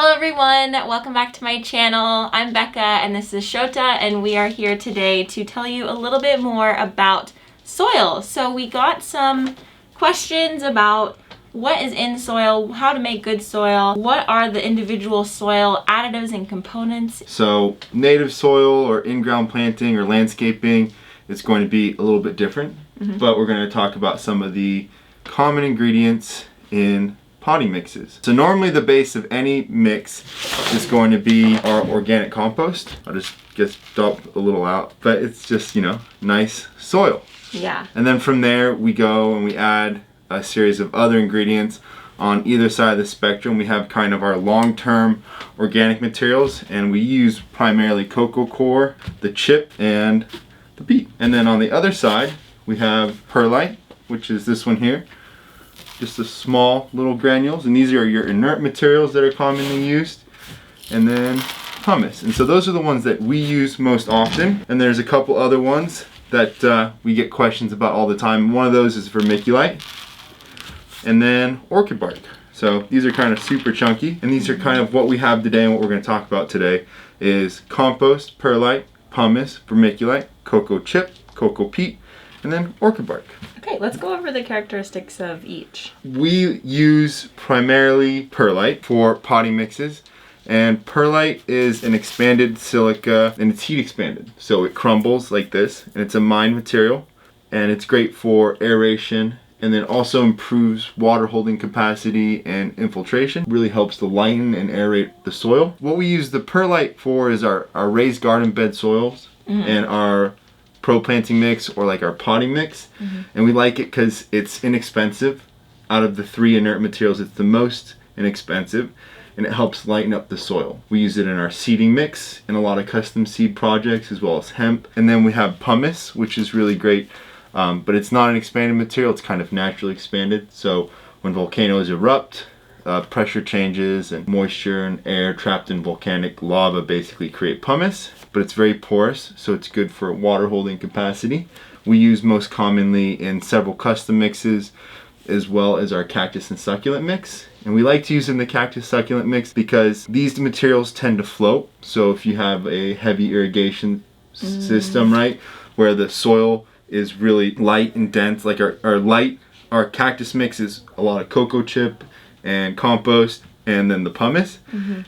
Hello everyone, welcome back to my channel. I'm Becca and this is Shota, and we are here today to tell you a little bit more about soil. So we got some questions about what is in soil, how to make good soil, what are the individual soil additives and components. So native soil or in-ground planting or landscaping is going to be a little bit different, but we're going to talk about some of the common ingredients in potting mixes. So normally the base of any mix is going to be our organic compost. I'll just dump a little out, but it's just, nice soil. Yeah. And then from there we go and we add a series of other ingredients on either side of the spectrum. We have kind of our long-term organic materials, and we use primarily coco coir, the chip, and the peat. And then on the other side we have perlite, which is this one here. Just the small little granules, and these are your inert materials that are commonly used. And then pumice. And so those are the ones that we use most often. And there's a couple other ones that we get questions about all the time. One of those is vermiculite. And then orchid bark. So these are kind of super chunky, and these are kind of what we have today, and what we're going to talk about today is compost, perlite, pumice, vermiculite, coco chip, coco peat, and then orchid bark. Okay, let's go over the characteristics of each. We use primarily perlite for potting mixes, and perlite is an expanded silica, and it's heat expanded. So it crumbles like this, and it's a mined material, and it's great for aeration, and then also improves water holding capacity and infiltration. Really helps to lighten and aerate the soil. What we use the perlite for is our raised garden bed soils and our pro planting mix, or like our potting mix. And we like it because it's inexpensive. Out of the three inert materials, it's the most inexpensive, and it helps lighten up the soil. We use it in our seeding mix in a lot of custom seed projects, as well as hemp. And then we have pumice, which is really great, but it's not an expanded material, it's kind of naturally expanded. So when volcanoes erupt, pressure changes and moisture and air trapped in volcanic lava basically create pumice, but it's very porous, so it's good for water holding capacity. We use most commonly in several custom mixes, as well as our cactus and succulent mix. And we like to use in the cactus succulent mix because these materials tend to float. So if you have a heavy irrigation system, right, where the soil is really light and dense, like our cactus mix is a lot of coco chip and compost, and then the pumice.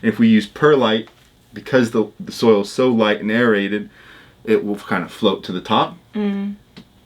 If we use perlite, because the soil is so light and aerated, it will kind of float to the top,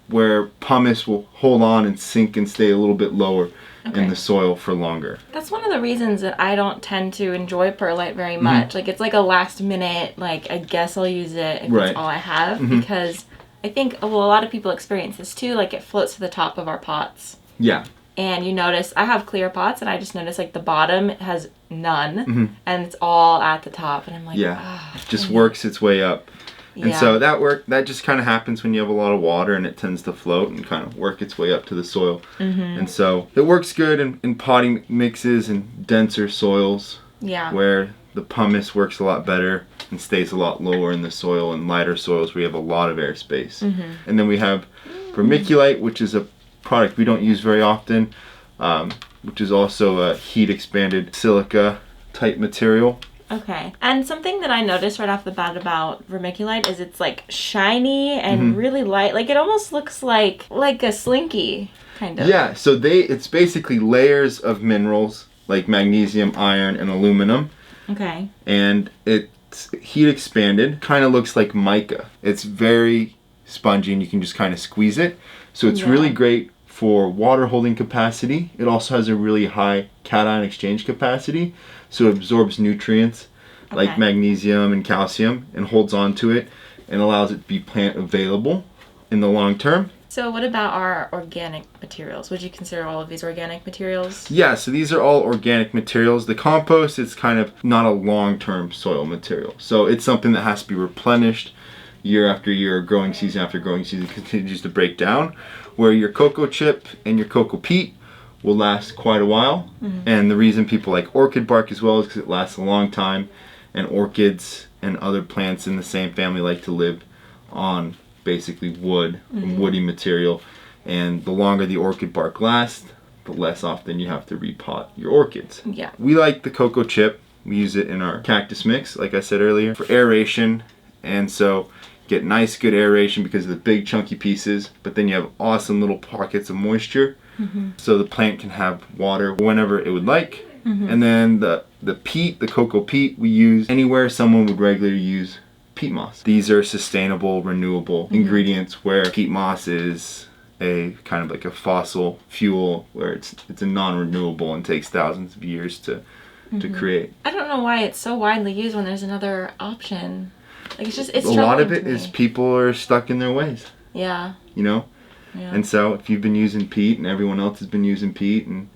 where pumice will hold on and sink and stay a little bit lower in the soil for longer. That's one of the reasons that I don't tend to enjoy perlite very much. Like, it's like a last minute, like, I guess I'll use it if it's all I have, because I think, well, a lot of people experience this too, like it floats to the top of our pots. Yeah. And you notice, I have clear pots, and I just notice like the bottom has none, and it's all at the top, and I'm like, it just works its way up. And so that just kind of happens when you have a lot of water, and it tends to float and kind of work its way up to the soil. And so it works good in potting mixes and denser soils, where the pumice works a lot better and stays a lot lower in the soil, and lighter soils where you have a lot of airspace. And then we have vermiculite, which is a product we don't use very often, which is also a heat expanded silica type material. Okay. And something that I noticed right off the bat about vermiculite is it's like shiny and really light. Like, it almost looks like a slinky, kind of. Yeah, so it's basically layers of minerals like magnesium, iron, and aluminum. Okay. And it's heat expanded, kind of looks like mica. It's very spongy, and you can just kind of squeeze it. So it's really great for water holding capacity. It also has a really high cation exchange capacity, so it absorbs nutrients like magnesium and calcium and holds on to it and allows it to be plant available in the long term. So what about our organic materials? Would you consider all of these organic materials? Yeah, so these are all organic materials. The compost is kind of not a long-term soil material, so it's something that has to be replenished year after year, growing season after growing season, continues to break down, where your coco chip and your coco peat will last quite a while. And the reason people like orchid bark as well is because it lasts a long time, and orchids and other plants in the same family like to live on basically wood, woody material, and the longer the orchid bark lasts, the less often you have to repot your orchids. Yeah. We like the coco chip We use it in our cactus mix, like I said earlier, for aeration. And so get nice good aeration because of the big chunky pieces, but then you have awesome little pockets of moisture. So the plant can have water whenever it would like. And then the peat, the cocoa peat, we use anywhere someone would regularly use peat moss. These are sustainable, renewable ingredients, where peat moss is a kind of like a fossil fuel, where it's a non-renewable and takes thousands of years to create. I don't know why it's so widely used when there's another option. Like it's a lot of it is people are stuck in their ways. Yeah. You know? Yeah. And so if you've been using peat and everyone else has been using peat and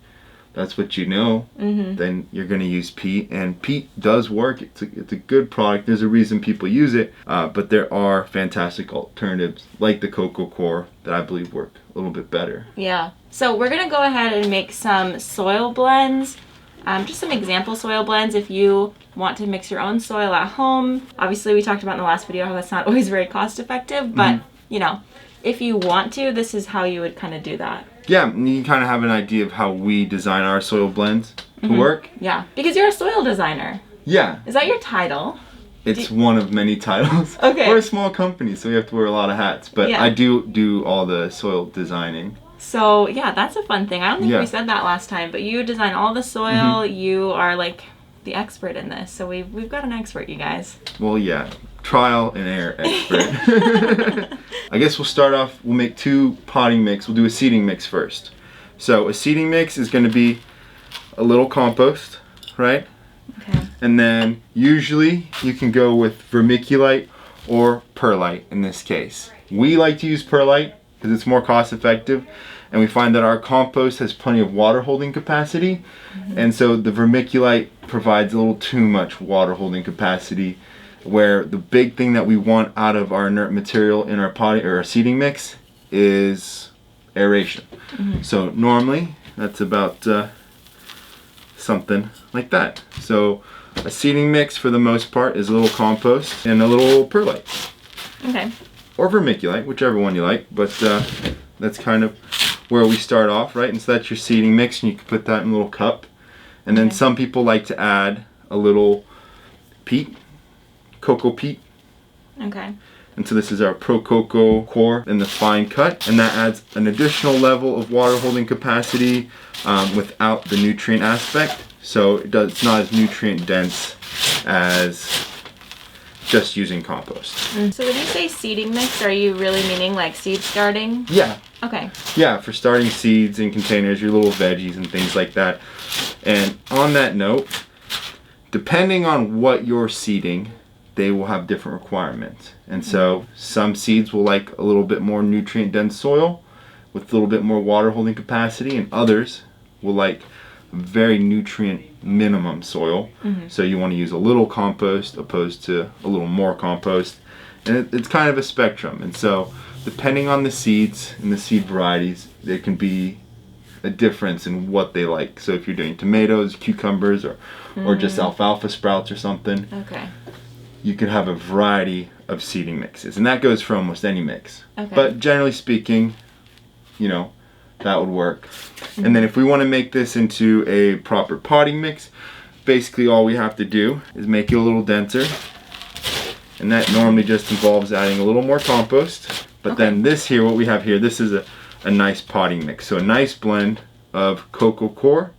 that's what you know, then you're going to use peat. And peat does work. It's a good product. There's a reason people use it. But there are fantastic alternatives like the coco coir that I believe work a little bit better. Yeah. So we're going to go ahead and make some soil blends. Just some example soil blends if you want to mix your own soil at home. Obviously, we talked about in the last video how that's not always very cost effective, but you know, if you want to, this is how you would kind of do that. Yeah, and you kind of have an idea of how we design our soil blends to work. Yeah, because you're a soil designer. Yeah. Is that your title? It's one of many titles. Okay. We're a small company, so we have to wear a lot of hats, but Yeah. I do all the soil designing. So yeah, that's a fun thing. I don't think Yeah. we said that last time, but you design all the soil. You are like the expert in this. So we've got an expert, you guys. Well, yeah, trial and error expert. I guess we'll start off, we'll make 2 potting mix. We'll do a seeding mix first. So a seeding mix is going to be a little compost, right? Okay. And then usually you can go with vermiculite or perlite in this case. We like to use perlite because it's more cost effective, and we find that our compost has plenty of water holding capacity, and so the vermiculite provides a little too much water holding capacity, where the big thing that we want out of our inert material in our potting or our seeding mix is aeration. So normally that's about something like that. So a seeding mix for the most part is a little compost and a little perlite. Okay. Or vermiculite, whichever one you like, but that's kind of where we start off, right? And so that's your seeding mix, and you can put that in a little cup. And then some people like to add a little peat, coco peat. Okay. And so this is our pro coco coir in the fine cut, and that adds an additional level of water holding capacity without the nutrient aspect. So it's not as nutrient dense as just using compost. So when you say seeding mix, are you really meaning like seed starting? Yeah. Okay. Yeah, for starting seeds in containers, your little veggies and things like that. And on that note, depending on what you're seeding, they will have different requirements. And so some seeds will like a little bit more nutrient dense soil with a little bit more water holding capacity, and others will like very nutrient minimum soil. So you want to use a little compost opposed to a little more compost. And it's kind of a spectrum. And so depending on the seeds and the seed varieties, there can be a difference in what they like. So if you're doing tomatoes, cucumbers, or just alfalfa sprouts or something, you can have a variety of seeding mixes. And that goes for almost any mix. But generally speaking, you know, that would work. And then if we want to make this into a proper potting mix, basically all we have to do is make it a little denser. And that normally just involves adding a little more compost. But then this here, what we have here, this is a nice potting mix. So a nice blend of coco coir,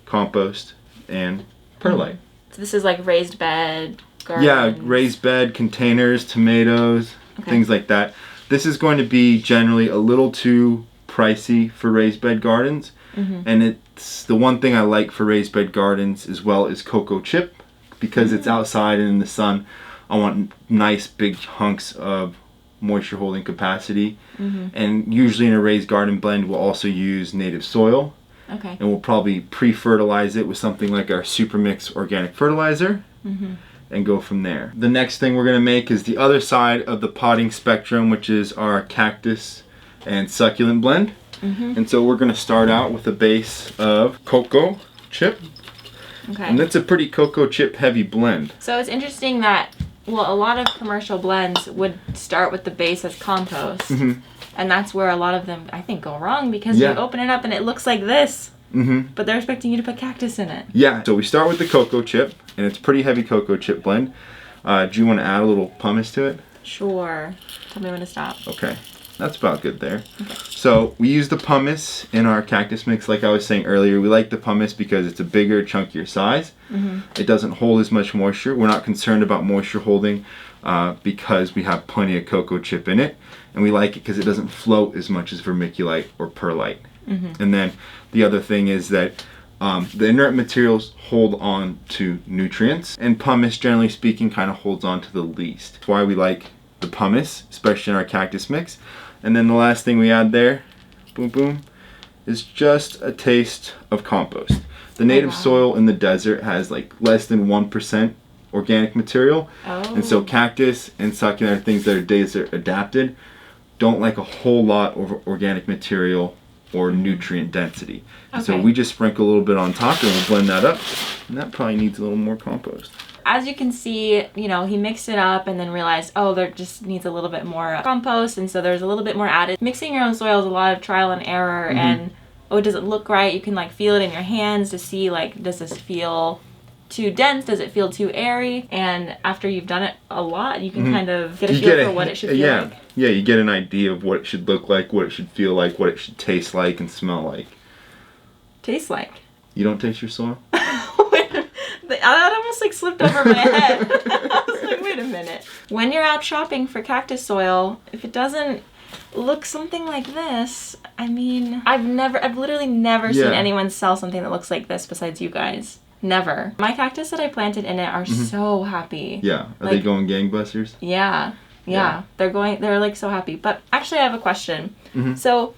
compost, and perlite. So this is like raised bed, gardens. Yeah, raised bed, containers, tomatoes, things like that. This is going to be generally a little too pricey for raised bed gardens. And it's the one thing I like for raised bed gardens as well is coco chip, because it's outside and in the sun. I want nice big hunks of moisture holding capacity. And usually in a raised garden blend we'll also use native soil. And we'll probably pre-fertilize it with something like our Super Mix organic fertilizer and go from there. The next thing we're going to make is the other side of the potting spectrum, which is our cactus and succulent blend. And so we're going to start out with a base of coco chip. And that's a pretty coco chip heavy blend. So it's interesting that, well, a lot of commercial blends would start with the base as compost. And that's where a lot of them, I think, go wrong, because you open it up and it looks like this. but they're expecting you to put cactus in it. Yeah, so we start with the cocoa chip, and it's pretty heavy cocoa chip blend. Do you want to add a little pumice to it? Sure. Tell me when to stop. Okay, that's about good there. Okay. So we use the pumice in our cactus mix. Like I was saying earlier, we like the pumice because it's a bigger, chunkier size. It doesn't hold as much moisture. We're not concerned about moisture holding because we have plenty of cocoa chip in it. And we like it because it doesn't float as much as vermiculite or perlite. And then the other thing is that the inert materials hold on to nutrients, and pumice, generally speaking, kind of holds on to the least. That's why we like the pumice, especially in our cactus mix. And then the last thing we add there, boom boom, is just a taste of compost. The native soil in the desert has like less than 1% organic material. And so cactus and succulent are things that are desert adapted, don't like a whole lot of organic material or nutrient density. So we just sprinkle a little bit on top and we'll blend that up, and that probably needs a little more compost. As you can see, you know, he mixed it up and then realized, oh, there just needs a little bit more compost, and so there's a little bit more added. Mixing your own soil is a lot of trial and error, and oh, does it look right? You can like feel it in your hands to see like, does this feel too dense? Does it feel too airy? And after you've done it a lot, you can kind of get a feel for what it should feel like. Yeah, you get an idea of what it should look like, what it should feel like, what it should taste like and smell like. Taste like? You don't taste your soil? That almost like slipped over my head. I was like, wait a minute. When you're out shopping for cactus soil, if it doesn't look something like this, I mean, I've literally never seen anyone sell something that looks like this besides you guys. Never. My cactus that I planted in it are so happy. Yeah. Are they going gangbusters? Yeah. They're like so happy. But actually I have a question. So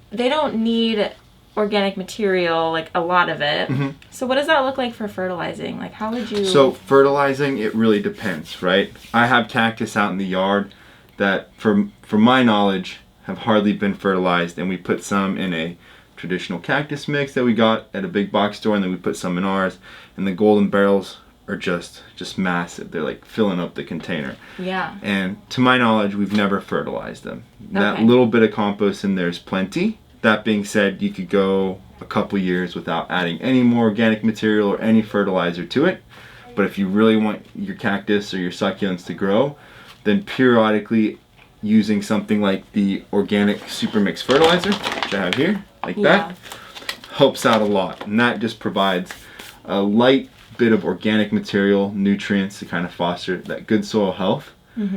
they don't need organic material, like a lot of it. So what does that look like for fertilizing? Like how would you... So fertilizing, it really depends, right? I have cactus out in the yard that, from my knowledge, have hardly been fertilized, and we put some in a traditional cactus mix that we got at a big box store, and then we put some in ours, and the golden barrels are just massive. They're like filling up the container. Yeah. And to my knowledge, we've never fertilized them. That little bit of compost in there is plenty. That being said, you could go a couple years without adding any more organic material or any fertilizer to it. But if you really want your cactus or your succulents to grow, then periodically using something like the organic super mix fertilizer, which I have here, like that, helps out a lot. And that just provides a light bit of organic material, nutrients to kind of foster that good soil health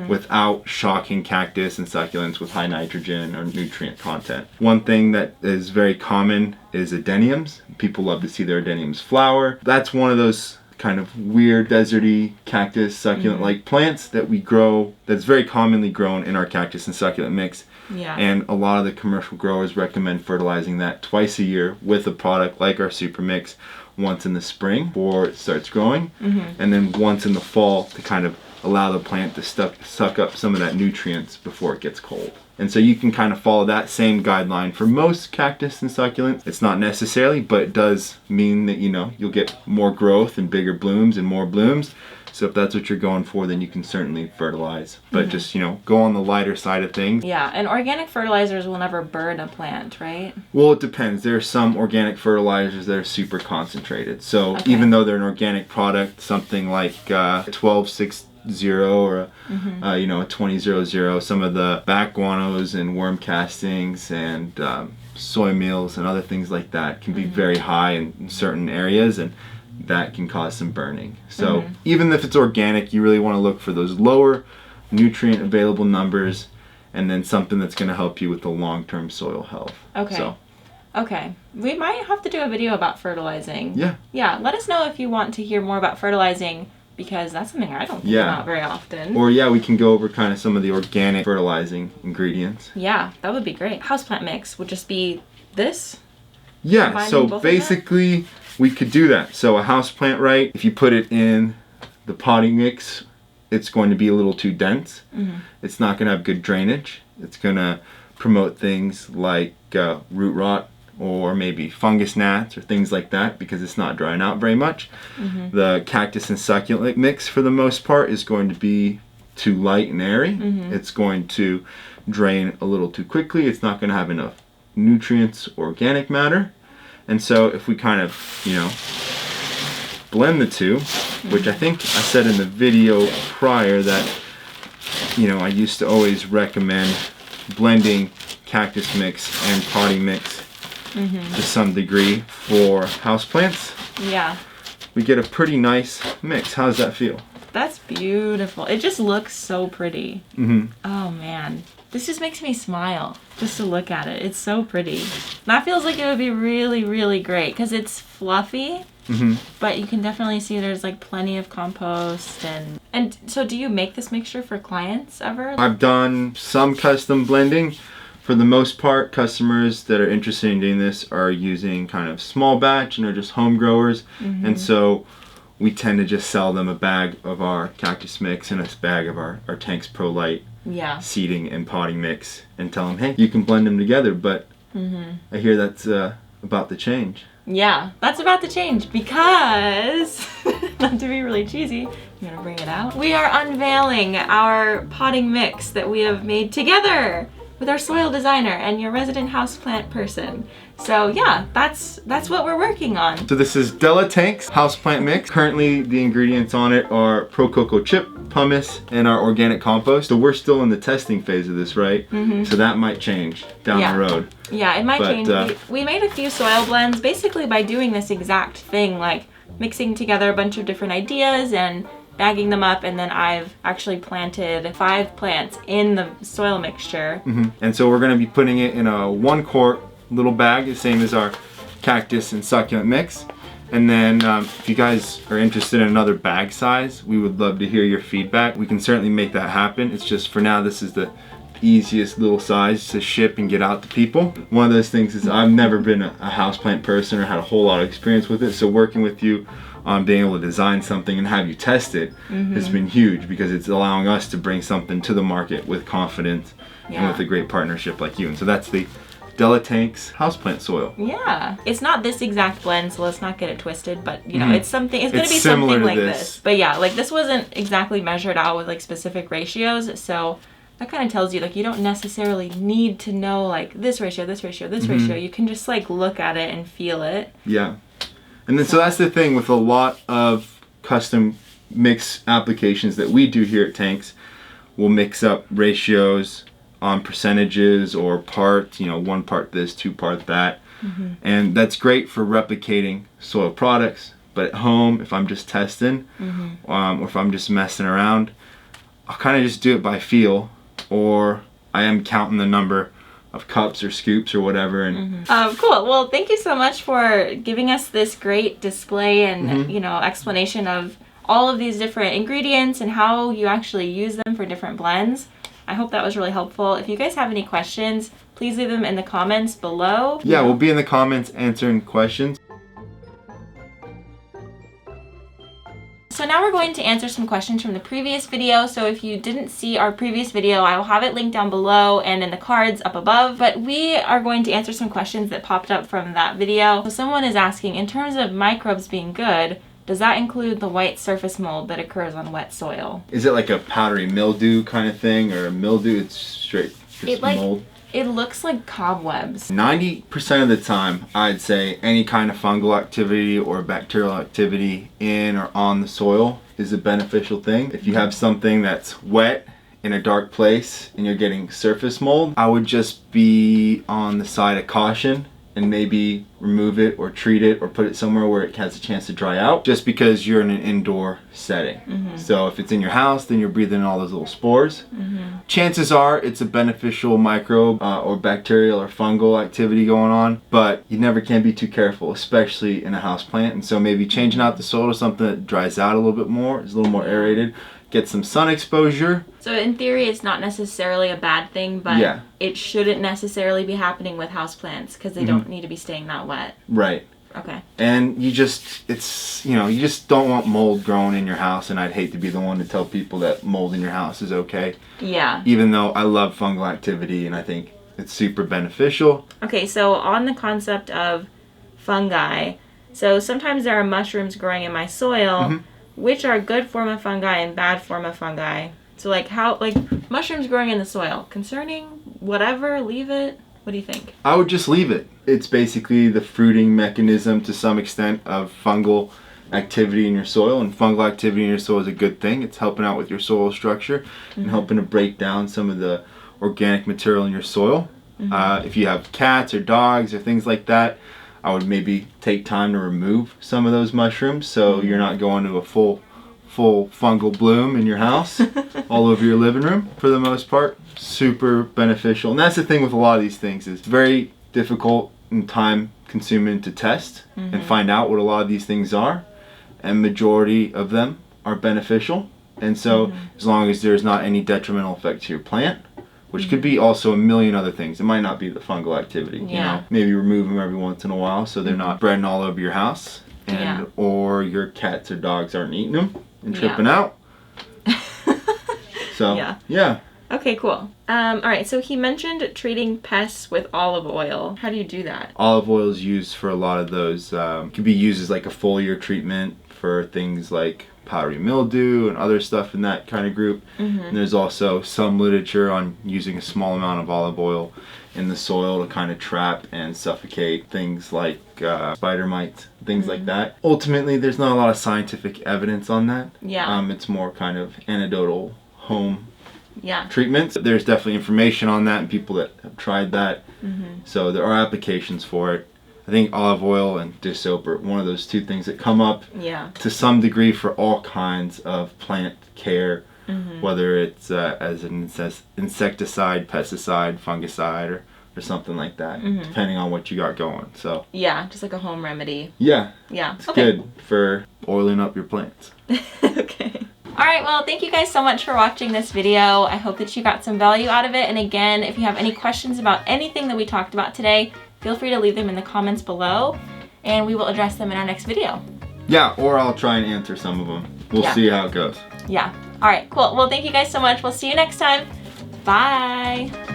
without shocking cactus and succulents with high nitrogen or nutrient content. One thing that is very common is adeniums. People love to see their adeniums flower. That's one of those kind of weird deserty cactus succulent-like plants that we grow, that's very commonly grown in our cactus and succulent mix. And a lot of the commercial growers recommend fertilizing that twice a year with a product like our super mix, once in the spring before it starts growing, and then once in the fall to kind of allow the plant to suck up some of that nutrients before it gets cold. And so you can kind of follow that same guideline for most cactus and succulents. It's not necessarily, but it does mean that, you know, you'll get more growth and bigger blooms and more blooms. So if that's what you're going for, then you can certainly fertilize. But just, you know, go on the lighter side of things. Yeah, and organic fertilizers will never burn a plant, right? Well, it depends. There are some organic fertilizers that are super concentrated. So even though they're an organic product, something like 12-6-0 or you know, a 20-0-0, some of the back guanos and worm castings and soy meals and other things like that can be very high in certain areas, and that can cause some burning. So even if it's organic, you really want to look for those lower nutrient available numbers, and then something that's going to help you with the long-term soil health. Okay, we might have to do a video about fertilizing. Yeah, let us know if you want to hear more about fertilizing, because that's something I don't think about very often. Or we can go over kind of some of the organic fertilizing ingredients. Yeah, that would be great. Houseplant mix would just be this? Yeah, so basically we could do that. So a houseplant, right, if you put it in the potting mix, it's going to be a little too dense. It's not going to have good drainage. It's going to promote things like root rot, or maybe fungus gnats or things like that, because it's not drying out very much. The cactus and succulent mix, for the most part, is going to be too light and airy. It's going to drain a little too quickly. It's not going to have enough nutrients, organic matter. And so if we kind of, blend the two, which I think I said in the video prior that, I used to always recommend blending cactus mix and potting mix to some degree for houseplants. Yeah. We get a pretty nice mix. How does that feel? That's beautiful. It just looks so pretty. Oh man. This just makes me smile just to look at it. It's so pretty. That feels like it would be really, really great because it's fluffy, but you can definitely see there's like plenty of compost. And so do you make this mixture for clients ever? I've done some custom blending. For the most part, customers that are interested in doing this are using kind of small batch and are just home growers. And so we tend to just sell them a bag of our cactus mix and a bag of our Tank's perlite seeding and potting mix and tell them, hey, you can blend them together. But I hear that's about to change. Yeah, that's about to change because, not to be really cheesy, I'm gonna bring it out. We are unveiling our potting mix that we have made together with our soil designer and your resident houseplant person. So yeah, that's what we're working on. So this is Della Tank's houseplant mix. Currently the ingredients on it are coco chip, pumice, and our organic compost. So we're still in the testing phase of this, right? So that might change down the road. Yeah, it might change. We made a few soil blends basically by doing this exact thing, like mixing together a bunch of different ideas and bagging them up, and then I've actually planted 5 plants in the soil mixture. And so we're going to be putting it in a 1 quart little bag, the same as our cactus and succulent mix. And then if you guys are interested in another bag size, we would love to hear your feedback. We can certainly make that happen. It's just for now, this is the easiest little size to ship and get out to people. One of those things is I've never been a houseplant person or had a whole lot of experience with it, so working with you on being able to design something and have you test it has been huge because it's allowing us to bring something to the market with confidence and with a great partnership like you. And so that's the Della Tank's houseplant soil. Yeah, it's not this exact blend, so let's not get it twisted, but it's something, it's gonna be similar something like to this. But yeah, like this wasn't exactly measured out with like specific ratios, so that kind of tells you like you don't necessarily need to know like this ratio, this ratio, this ratio. You can just like look at it and feel it. Yeah. And then so that's the thing with a lot of custom mix applications that we do here at Tanks. We'll mix up ratios on percentages or parts, 1 part this, 2 part that. And that's great for replicating soil products. But at home, if I'm just testing or if I'm just messing around, I'll kind of just do it by feel, or I am counting the number of cups or scoops or whatever. And cool. Well, thank you so much for giving us this great display and explanation of all of these different ingredients and how you actually use them for different blends. I hope that was really helpful. If you guys have any questions, please leave them in the comments below. Yeah, we'll be in the comments answering questions. So now we're going to answer some questions from the previous video. So if you didn't see our previous video, I will have it linked down below and in the cards up above. But we are going to answer some questions that popped up from that video. So someone is asking, in terms of microbes being good, does that include the white surface mold that occurs on wet soil? Is it like a powdery mildew kind of thing, or a mildew? It's straight just mold. It looks like cobwebs. 90% of the time, I'd say any kind of fungal activity or bacterial activity in or on the soil is a beneficial thing. If you have something that's wet in a dark place and you're getting surface mold, I would just be on the side of caution and maybe remove it or treat it or put it somewhere where it has a chance to dry out, just because you're in an indoor setting. So if it's in your house, then you're breathing in all those little spores. Chances are it's a beneficial microbe or bacterial or fungal activity going on, but you never can be too careful, especially in a house plant. And so maybe changing out the soil to something that dries out a little bit more, is a little more aerated, get some sun exposure. So in theory, it's not necessarily a bad thing, but it shouldn't necessarily be happening with houseplants because they don't need to be staying that wet. Right. Okay. And you just don't want mold growing in your house, and I'd hate to be the one to tell people that mold in your house is okay. Yeah. Even though I love fungal activity and I think it's super beneficial. Okay, so on the concept of fungi, so sometimes there are mushrooms growing in my soil, which are good form of fungi and bad form of fungi. So like mushrooms growing in the soil, concerning, whatever, leave it? What do you think? I would just leave it. It's basically the fruiting mechanism to some extent of fungal activity in your soil, and fungal activity in your soil is a good thing. It's helping out with your soil structure and helping to break down some of the organic material in your soil. If you have cats or dogs or things like that, I would maybe take time to remove some of those mushrooms so you're not going to a full fungal bloom in your house all over your living room. For the most part, super beneficial. And that's the thing with a lot of these things, is very difficult and time consuming to test and find out what a lot of these things are, and majority of them are beneficial. And so as long as there's not any detrimental effect to your plant, which could be also a million other things. It might not be the fungal activity, you know. Maybe remove them every once in a while so they're not spreading all over your house, and or your cats or dogs aren't eating them and tripping out. So yeah. Okay, cool. All right, so he mentioned treating pests with olive oil. How do you do that? Olive oil is used for a lot of those. Could be used as like a foliar treatment for things like powdery mildew and other stuff in that kind of group. And there's also some literature on using a small amount of olive oil in the soil to kind of trap and suffocate things like spider mites, things like that. Ultimately, there's not a lot of scientific evidence on that. It's more kind of anecdotal home treatments. There's definitely information on that and people that have tried that. So there are applications for it. I think olive oil and dish soap are one of those two things that come up to some degree for all kinds of plant care, whether it's as an insecticide, pesticide, fungicide, or something like that, depending on what you got going. So just like a home remedy. It's good for oiling up your plants. Okay. Alright, well, thank you guys so much for watching this video. I hope that you got some value out of it. And again, if you have any questions about anything that we talked about today, feel free to leave them in the comments below, and we will address them in our next video. Yeah, or I'll try and answer some of them. We'll see how it goes. Alright, cool. Well, thank you guys so much. We'll see you next time. Bye!